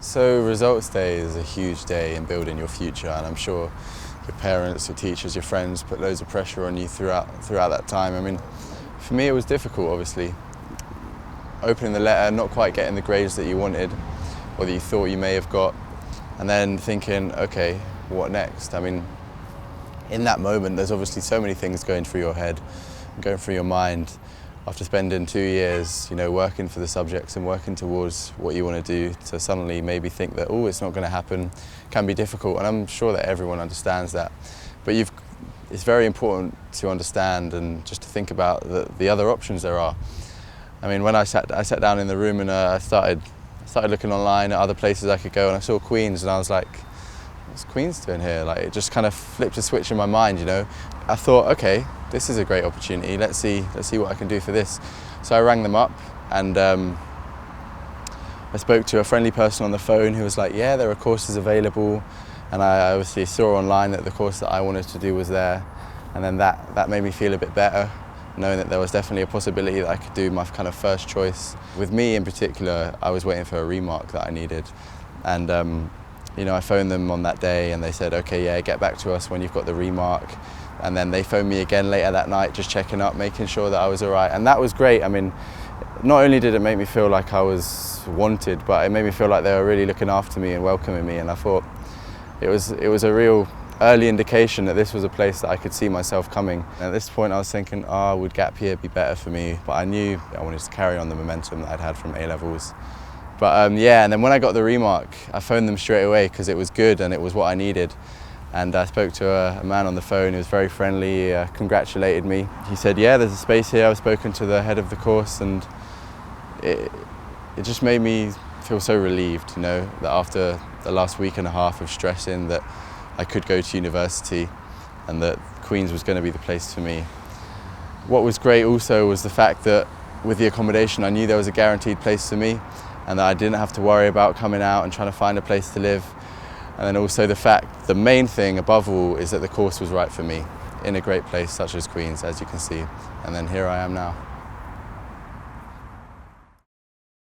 So results day is a huge day in building your future, and I'm sure your parents, your teachers, your friends put loads of pressure on you throughout that time. I mean, for me it was difficult, obviously. Opening the letter, not quite getting the grades that you wanted or that you thought you may have got, and then thinking, okay, what next? I mean, in that moment there's obviously so many things going through your head, going through your mind. After spending 2 years, working for the subjects and working towards what you want to do, to suddenly maybe think that, oh, it's not going to happen, can be difficult. And I'm sure that everyone understands that. But it's very important to understand and just to think about the other options there are. I mean, when I sat down in the room and I started looking online at other places I could go, and I saw Queen's, and I was like, what's Queen's doing here? Like, it just kind of flipped a switch in my mind, I thought, okay, this is a great opportunity. Let's see what I can do for this. So I rang them up, and I spoke to a friendly person on the phone who was like, yeah, there are courses available. And I obviously saw online that the course that I wanted to do was there. And then that made me feel a bit better, knowing that there was definitely a possibility that I could do my kind of first choice. With me in particular, I was waiting for a remark that I needed. And I phoned them on that day, and they said, okay, yeah, get back to us when you've got the remark. And then they phoned me again later that night, just checking up, making sure that I was all right. And that was great. I mean, not only did it make me feel like I was wanted, but it made me feel like they were really looking after me and welcoming me. And I thought it was a real early indication that this was a place that I could see myself coming. And at this point I was thinking, would gap year be better for me? But I knew I wanted to carry on the momentum that I'd had from A-levels. But and then when I got the remark, I phoned them straight away because it was good and it was what I needed. And I spoke to a man on the phone who was very friendly, congratulated me. He said, yeah, there's a space here. I've spoken to the head of the course, and it just made me feel so relieved, that after the last week and a half of stressing, that I could go to university and that Queen's was going to be the place for me. What was great also was the fact that with the accommodation, I knew there was a guaranteed place for me, and that I didn't have to worry about coming out and trying to find a place to live. And then also the main thing above all is that the course was right for me in a great place such as Queen's, as you can see. And then here I am now.